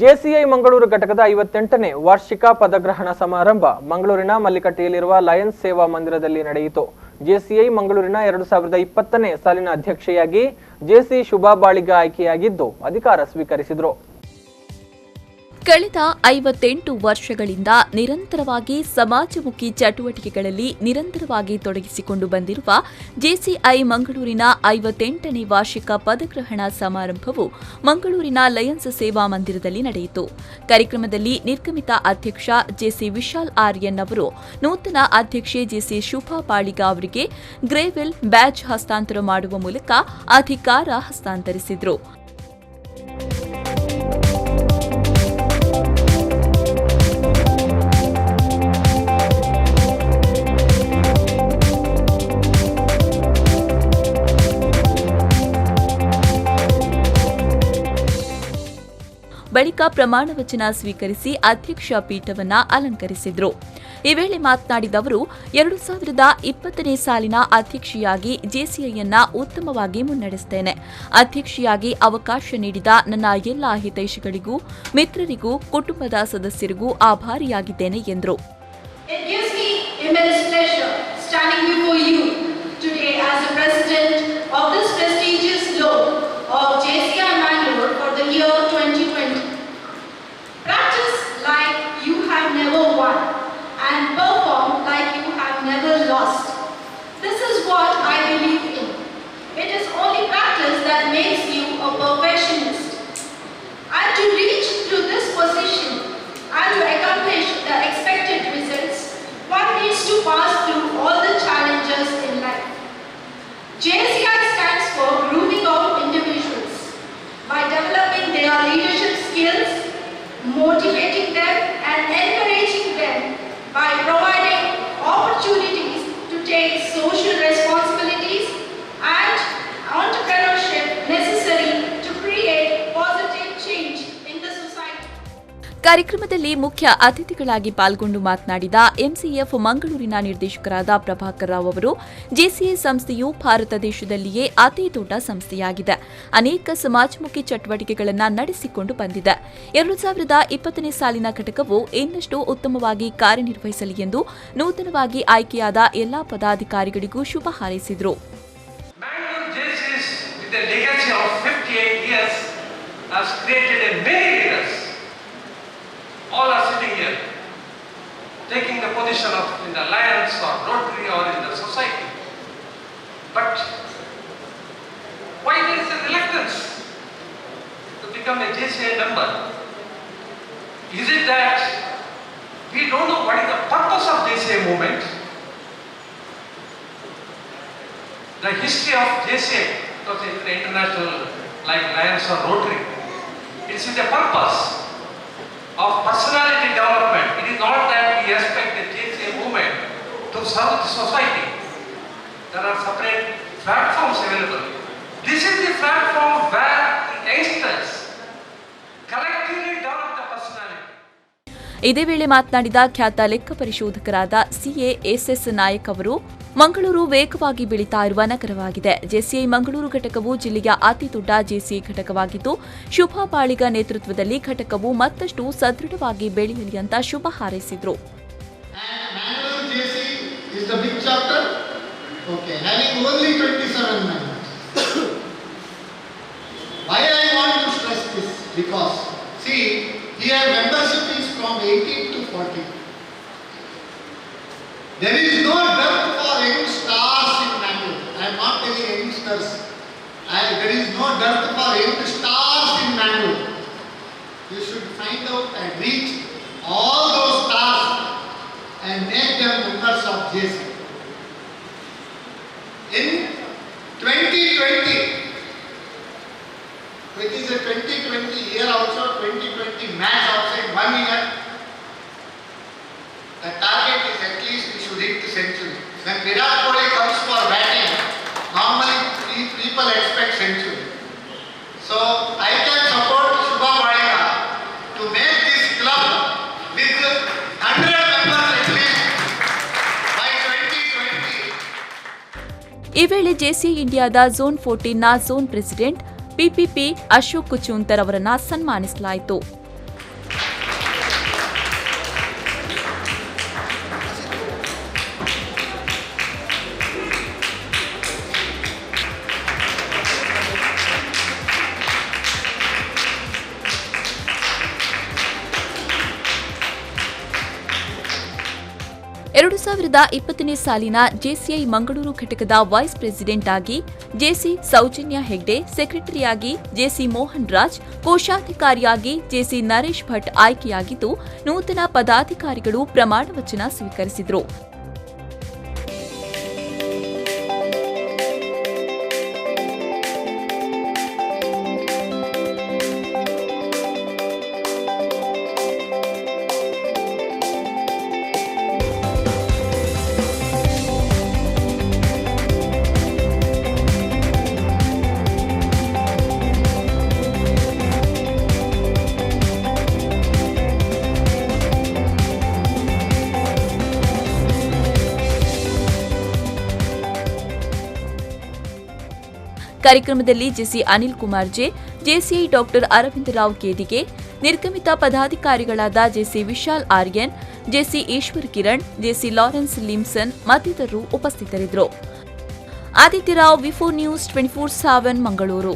JCI Mangaluru ಘಟಕದ 58ನೇ ವಾರ್ಷಿಕ ಪದಗ್ರಹಣ ಸಮಾರಂಭ ಮಂಗಳೂರಿನ ಮಲ್ಲಿಕಟ್ಟೆಯಲ್ಲಿರುವ ಲಯನ್ಸ್ ಸೇವಾ ಮಂದಿರದಲ್ಲಿ ನಡೆಯಿತು. ಜೆಸಿಐ ಮಂಗಳೂರಿನ 2020ನೇ ಸಾಲಿನ ಅಧ್ಯಕ್ಷೆಯಾಗಿ ಜೆಸಿ ಶುಭಾ ಬಾಳಿಗ ಆಯ್ಕೆಯಾಗಿದ್ದು ಅಧಿಕಾರ ಸ್ವೀಕರಿಸಿದರು. ಕಳೆದ 58 ವರ್ಷಗಳಿಂದ ನಿರಂತರವಾಗಿ ಸಮಾಜಮುಖಿ ಚಟುವಟಿಕೆಗಳಲ್ಲಿ ನಿರಂತರವಾಗಿ ತೊಡಗಿಸಿಕೊಂಡು ಬಂದಿರುವ ಜೆಸಿಐ ಮಂಗಳೂರಿನ 58ನೇ ವಾರ್ಷಿಕ ಪದಗ್ರಹಣ ಸಮಾರಂಭವು ಮಂಗಳೂರಿನ ಲಯನ್ಸ್ ಸೇವಾ ಮಂದಿರದಲ್ಲಿ ನಡೆಯಿತು. ಕಾರ್ಯಕ್ರಮದಲ್ಲಿ ನಿರ್ಗಮಿತ ಅಧ್ಯಕ್ಷ ಜೆಸಿ ವಿಶಾಲ್ ಆರ್ಯನ್ ಅವರು ನೂತನ ಅಧ್ಯಕ್ಷೆ ಜೆಸಿ ಶುಭಾ ಬಾಳಿಗ ಅವರಿಗೆ ಗ್ರೇವೆಲ್ ಬ್ಯಾಜ್ ಹಸ್ತಾಂತರ ಮಾಡುವ ಮೂಲಕ ಅಧಿಕಾರ ಹಸ್ತಾಂತರಿಸಿದರು. ಬಳಿಕ ಪ್ರಮಾಣ ವಚನ ಸ್ವೀಕರಿಸಿ ಅಧ್ಯಕ್ಷ ಪೀಠವನ್ನ ಅಲಂಕರಿಸಿದರು. ಈ ವೇಳೆ ಮಾತನಾಡಿದ ಅವರು 2020ನೇ ಸಾಲಿನ ಅಧ್ಯಕ್ಷೆಯಾಗಿ ಜೆಸಿಐಯನ್ನ ಉತ್ತಮವಾಗಿ ಮುನ್ನಡೆಸುತ್ತೇನೆ. ಅಧ್ಯಕ್ಷೆಯಾಗಿ ಅವಕಾಶ ನೀಡಿದ ನನ್ನ ಎಲ್ಲಾ ಹಿತೈಷಿಗಳಿಗೂ ಮಿತ್ರರಿಗೂ ಕುಟುಂಬದ ಸದಸ್ಯರಿಗೂ ಆಭಾರಿಯಾಗಿದ್ದೇನೆ ಎಂದರು. And perform like you have never lost. This is what I believe in. It is only practice that makes you a perfectionist. And to reach to this position and to accomplish the expected results, one needs to pass through all the challenges in life. JCI stands for grooming of individuals by developing their leadership skills, motivating them and encouraging them by providing opportunities to take social responsibilities and entrepreneurship necessary to create positive change in the society. ಕಾರ್ಯಕ್ರಮದಲ್ಲಿ ಮುಖ್ಯ ಅತಿಥಿಗಳಾಗಿ ಪಾಲ್ಗೊಂಡು ಮಾತನಾಡಿದ MCF ಮಂಗಳೂರಿನ ನಿರ್ದೇಶಕರಾದ ಪ್ರಭಾಕರ್ ರಾವ್ ಅವರು, JCI ಸಂಸ್ಥೆಯು ಭಾರತ ದೇಶದಲ್ಲಿಯೇ ಅತಿ ದೊಡ್ಡ ಸಂಸ್ಥೆಯಾಗಿದೆ. ಅನೇಕ ಸಮಾಜಮುಖಿ ಚಟುವಟಿಕೆಗಳನ್ನು ನಡೆಸಿಕೊಂಡು ಬಂದಿದೆ. 2020ನೇ ಸಾಲಿನ ಘಟಕವು ಇನ್ನಷ್ಟು ಉತ್ತಮವಾಗಿ ಕಾರ್ಯನಿರ್ವಹಿಸಲಿ ಎಂದು ನೂತನವಾಗಿ ಆಯ್ಕೆಯಾದ ಎಲ್ಲಾ ಪದಾಧಿಕಾರಿಗಳಿಗೂ ಶುಭ ಹಾರೈಸಿದರು. All are sitting here, taking the position of in the Alliance or Rotary or in the society. But why there is a reluctance to become a JCI member? Is it that we don't know what is the purpose of JCI movement? The history of JCI, because it's an international like Alliance or Rotary, it's with a purpose of personality development. It is not that we expect the JCI movement to serve the society. There are separate platforms available. This is the platform where the youngsters collectively develop the personality. ಇದೇ ವೇಳೆ ಮಾತನಾಡಿದ ಖ್ಯಾತ ಲೆಕ್ಕ ಪರಿಶೋಧಕರಾದ CA S S Nayak ಅವರು, ಮಂಗಳೂರು ವೇಗವಾಗಿ ಬೆಳೀತಾ ಇರುವ ನಗರವಾಗಿದೆ. ಜೆಸಿಐ ಮಂಗಳೂರು ಘಟಕವು ಜಿಲ್ಲೆಯ ಅತಿ ದೊಡ್ಡ ಜೆಸಿಐ ಘಟಕವಾಗಿದ್ದು, ಶುಭಾ ಬಾಳಿಗ ನೇತೃತ್ವದಲ್ಲಿ ಘಟಕವು ಮತ್ತಷ್ಟು ಸದೃಢವಾಗಿ ಬೆಳೆಯಲಿ ಅಂತ ಶುಭ ಹಾರೈಸಿದರು. Here membership is from 18 to 40. There is no dearth for young stars in Bangalore. I am not telling youngsters. There is no dearth for young stars in Bangalore. You should find out and reach all those stars and make them members of JC. In 2020, it is a 2020 year also, 2020 match also in 1 year. The target is at least we should hit the century. When Virat Kohli comes for batting, normally people expect century. So I can support Shubha Baಳಿga to make this club with 100 members at least by 2020. ಈ ವೇಳೆ JCI ಇಂಡಿಯಾದ zone 14ನ zone president PPP Ashok ಕುಚೂಂತರ್ ಅವರನ್ನು ಸನ್ಮಾನಿಸಲಾಯಿತು. 2020ನೇ ಸಾಲಿನ JCI Mangaluru ಘಟಕದ ವೈಸ್ ಪ್ರೆಸಿಡೆಂಟ್ ಆಗಿ ಜೆಸಿ ಸೌಜನ್ಯ ಹೆಗ್ಡೆ, ಸೆಕ್ರೆಟರಿಯಾಗಿ ಜೆಸಿ ಮೋಹನ್ ರಾಜ್, ಕೋಶಾಧಿಕಾರಿಯಾಗಿ ಜೆಸಿ ನರೇಶ್ ಭಟ್ ಆಯ್ಕೆಯಾಗಿದ್ದು, ನೂತನ ಪದಾಧಿಕಾರಿಗಳು ಪ್ರಮಾಣ ವಚನ ಸ್ವೀಕರಿಸಿದರು. ಕಾರ್ಯಕ್ರಮದಲ್ಲಿ JC Anil Kumar J, JCI doctor Aravinda Rao Kedige, ನಿರ್ಗಮಿತ ಪದಾಧಿಕಾರಿಗಳಾದ JC Vishal Aryan, JC Eshwar Kiran, JC Lawrence Limson ಮತ್ತಿತರರು ಉಪಸ್ಥಿತರಿದ್ದರು. Aditya Rao, V four news 24/7 Mangaluru.